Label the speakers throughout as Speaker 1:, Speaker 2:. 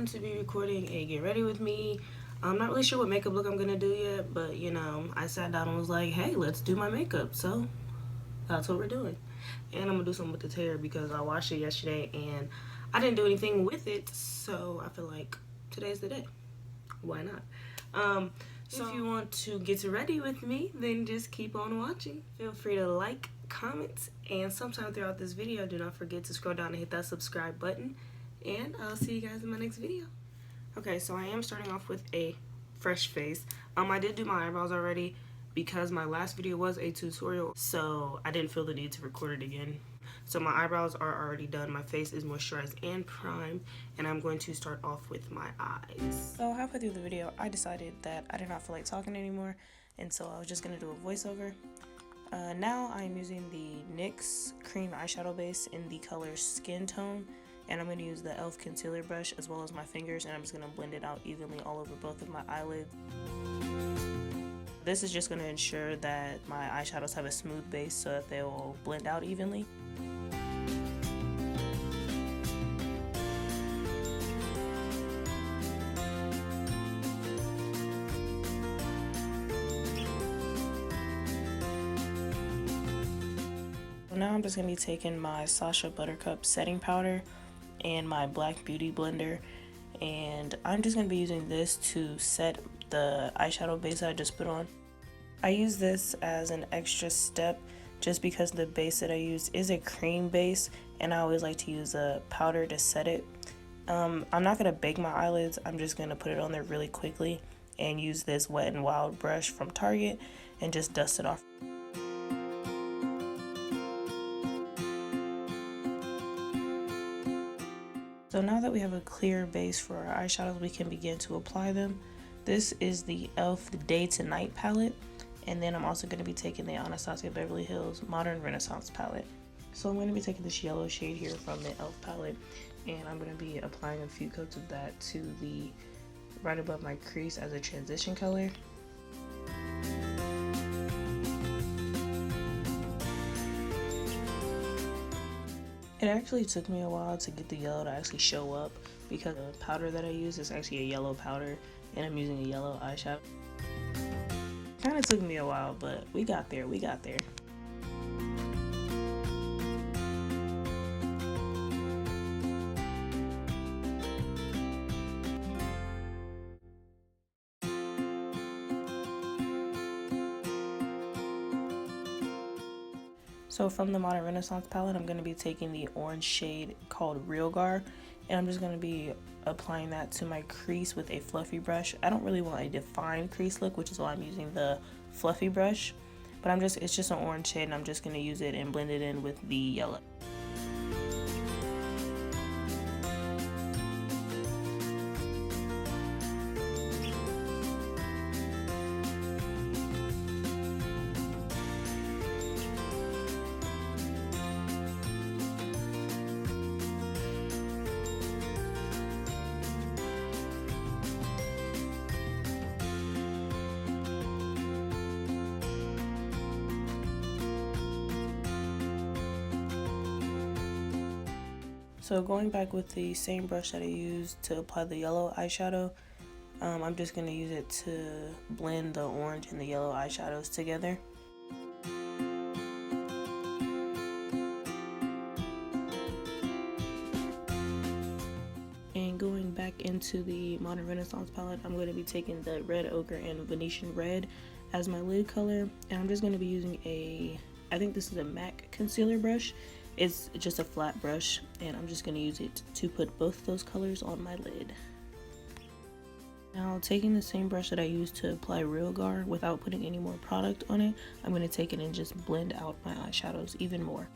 Speaker 1: going to be recording a get ready with me. I'm not really sure what makeup look I'm gonna do yet, but you know, I sat down and was like, hey, let's do my makeup. So that's what we're doing. And I'm gonna do something with this hair because I washed it yesterday and I didn't do anything with it, so I feel like today's the day. Why not? So if you want to get ready with me, then just keep on watching. Feel free to like, comment, and sometime throughout this video, do not forget to scroll down and hit that subscribe button. And I'll see you guys in my next video. Okay, so I am starting off with a fresh face. I did do my eyebrows already because my last video was a tutorial, so I didn't feel the need to record it again. So my eyebrows are already done, my face is moisturized and primed, and I'm going to start off with my eyes. So halfway through the video, I decided that I did not feel like talking anymore, and so I was just going to do a voiceover. Now I'm using the NYX cream eyeshadow base in the color Skin Tone, and I'm going to use the e.l.f. concealer brush as well as my fingers, and I'm just going to blend it out evenly all over both of my eyelids. This is just going to ensure that my eyeshadows have a smooth base so that they will blend out evenly. Now I'm just going to be taking my xoxo Buttercup setting powder and my Black Beauty blender, and I'm just going to be using this to set the eyeshadow base that I just put on. I use this as an extra step just because the base that I use is a cream base, and I always like to use a powder to set it. I'm not going to bake my eyelids, I'm just going to put it on there really quickly and use this Wet n Wild brush from Target and just dust it off. So now that we have a clear base for our eyeshadows, we can begin to apply them. This is the e.l.f. Day to Night palette, and then I'm also going to be taking the Anastasia Beverly Hills Modern Renaissance palette. So I'm going to be taking this yellow shade here from the e.l.f. palette, and I'm going to be applying a few coats of that to the right above my crease as a transition color. It actually took me a while to get the yellow to actually show up because the powder that I use is actually a yellow powder and I'm using a yellow eyeshadow. Kind of took me a while, but we got there, we got there. So from the Modern Renaissance palette, I'm going to be taking the orange shade called Real Gar, and I'm just going to be applying that to my crease with a fluffy brush. I don't really want a defined crease look, which is why I'm using the fluffy brush, but it's just an orange shade, and I'm just going to use it and blend it in with the yellow. So going back with the same brush that I used to apply the yellow eyeshadow, I'm just going to use it to blend the orange and the yellow eyeshadows together. And going back into the Modern Renaissance palette, I'm going to be taking the Red Ochre and Venetian Red as my lid color, and I'm just going to be using I think this is a MAC concealer brush. It's just a flat brush, and I'm just going to use it to put both those colors on my lid. Now, taking the same brush that I used to apply Real Gar without putting any more product on it, I'm going to take it and just blend out my eyeshadows even more.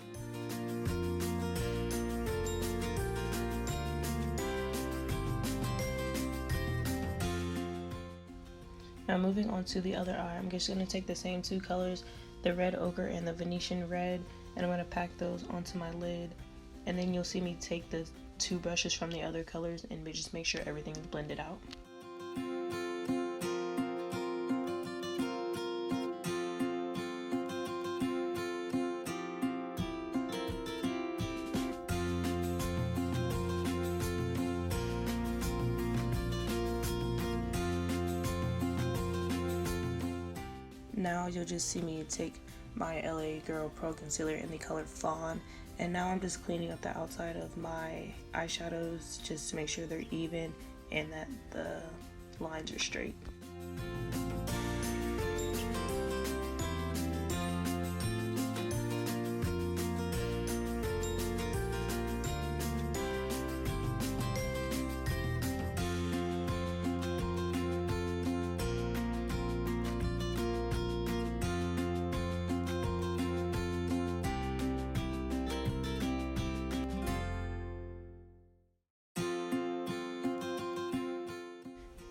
Speaker 1: Now moving on to the other eye, I'm just going to take the same two colors, the Red Ochre and the Venetian Red, and I'm going to pack those onto my lid, and then you'll see me take the two brushes from the other colors and just make sure everything's blended out. Now you'll just see me take my LA Girl Pro Concealer in the color Fawn, and now I'm just cleaning up the outside of my eyeshadows just to make sure they're even and that the lines are straight.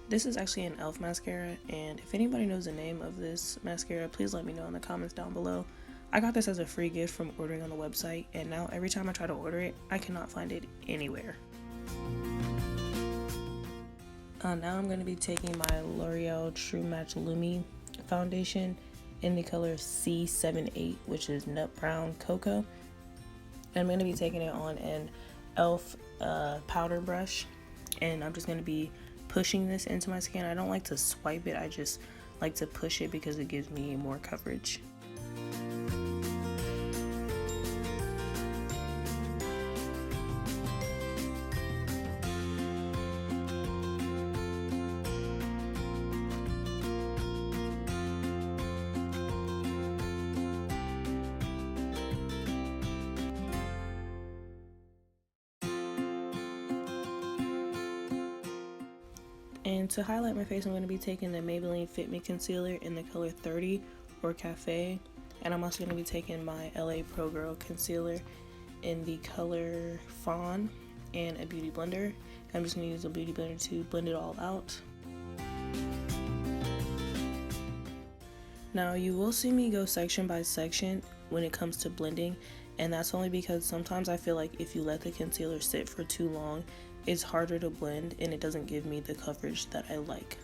Speaker 1: This is actually an e.l.f. mascara, and if anybody knows the name of this mascara, please let me know in the comments down below. I got this as a free gift from ordering on the website, and now every time I try to order it, I cannot find it anywhere. Now I'm going to be taking my L'Oreal True Match Lumi foundation in the color C78, which is Nut Brown Cocoa. And I'm going to be taking it on an e.l.f. powder brush, and I'm just going to be pushing this into my skin. I don't like to swipe it, I just like to push it because it gives me more coverage. And to highlight my face, I'm going to be taking the Maybelline Fit Me Concealer in the color 30 or Cafe. And I'm also going to be taking my LA Pro Girl Concealer in the color Fawn and a Beauty Blender. I'm just going to use a Beauty Blender to blend it all out. Now you will see me go section by section when it comes to blending, and that's only because sometimes I feel like if you let the concealer sit for too long, it's harder to blend and it doesn't give me the coverage that I like.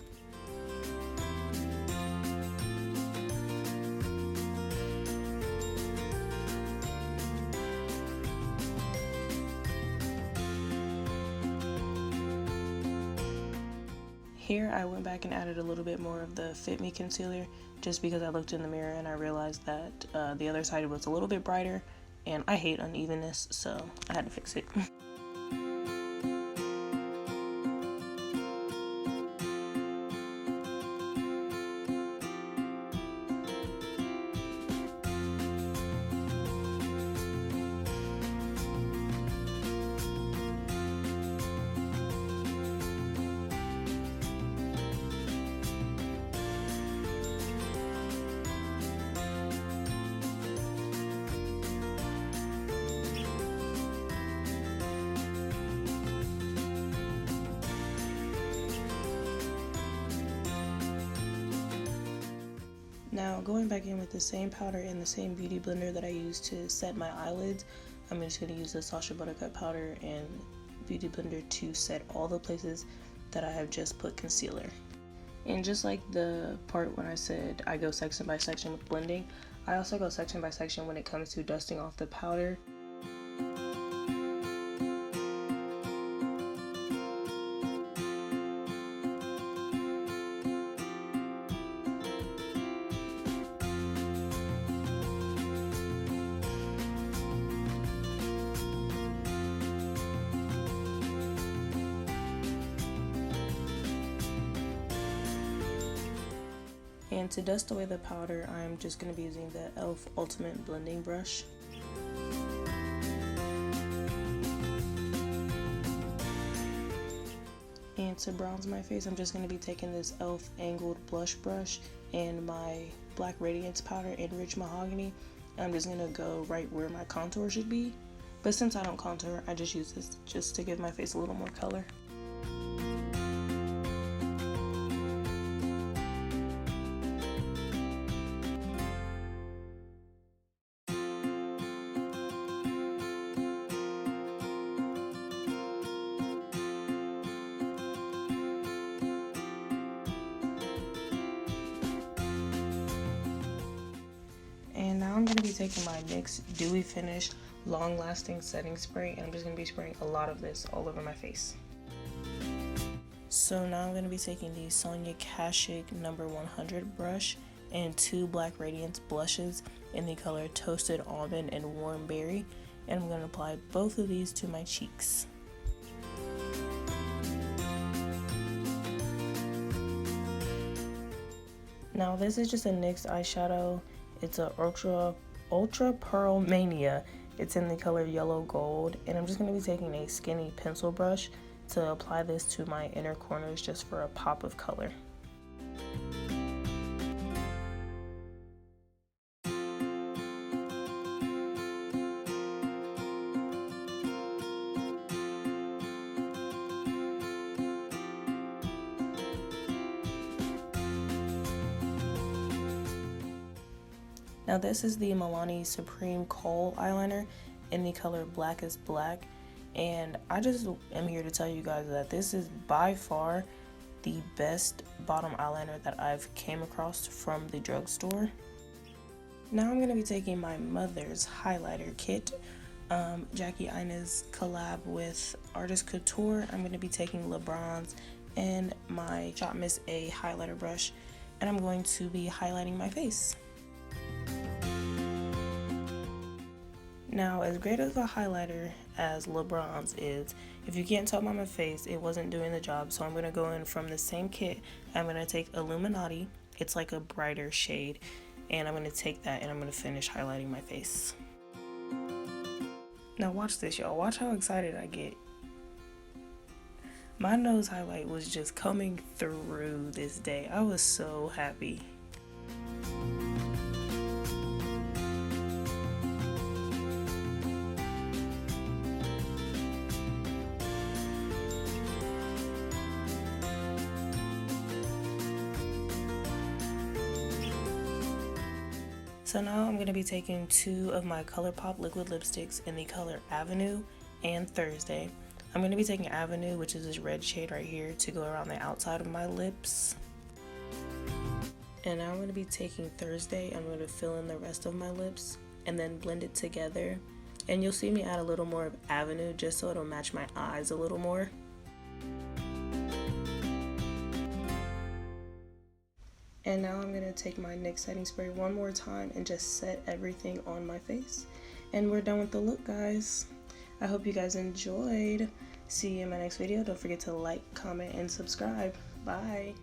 Speaker 1: Here I went back and added a little bit more of the Fit Me concealer just because I looked in the mirror and I realized that the other side was a little bit brighter, and I hate unevenness, so I had to fix it. Now going back in with the same powder and the same beauty blender that I used to set my eyelids, I'm just going to use the Sacha Buttercup powder and beauty blender to set all the places that I have just put concealer. And just like the part when I said I go section by section with blending, I also go section by section when it comes to dusting off the powder. And to dust away the powder, I'm just going to be using the e.l.f. Ultimate Blending Brush. And to bronze my face, I'm just going to be taking this e.l.f. Angled Blush Brush and my Black Radiance powder in Rich Mahogany. And I'm just going to go right where my contour should be. But since I don't contour, I just use this just to give my face a little more color. And now I'm going to be taking my NYX Dewy Finish Long Lasting Setting Spray, and I'm just going to be spraying a lot of this all over my face. So now I'm going to be taking the Sonia Kashuk No. 100 brush, and 2 Black Radiance blushes in the color Toasted Almond and Warm Berry, and I'm going to apply both of these to my cheeks. Now this is just a NYX eyeshadow. It's a Ultra Pearl Mania. It's in the color Yellow Gold, and I'm just going to be taking a skinny pencil brush to apply this to my inner corners just for a pop of color. Now this is the Milani Supreme Kohl eyeliner in the color Black is Black, and I just am here to tell you guys that this is by far the best bottom eyeliner that I've came across from the drugstore. Now I'm going to be taking my mother's highlighter kit, Jackie Ina's collab with Artist Couture. I'm going to be taking LeBron's and my Shop Miss A highlighter brush, and I'm going to be highlighting my face. Now, as great of a highlighter as LeBron's is, if you can't tell by my face, it wasn't doing the job, so I'm going to go in from the same kit. I'm going to take Illuminati. It's like a brighter shade, and I'm going to take that and I'm going to finish highlighting my face. Now watch this, y'all. Watch how excited I get. My nose highlight was just coming through this day. I was so happy. So now I'm going to be taking 2 of my ColourPop liquid lipsticks in the color Avenue and Thursday. I'm going to be taking Avenue, which is this red shade right here, to go around the outside of my lips. And now I'm going to be taking Thursday. I'm going to fill in the rest of my lips and then blend it together. And you'll see me add a little more of Avenue just so it'll match my eyes a little more. And now I'm going to take my NYX setting spray one more time and just set everything on my face. And we're done with the look, guys. I hope you guys enjoyed. See you in my next video. Don't forget to like, comment, and subscribe. Bye.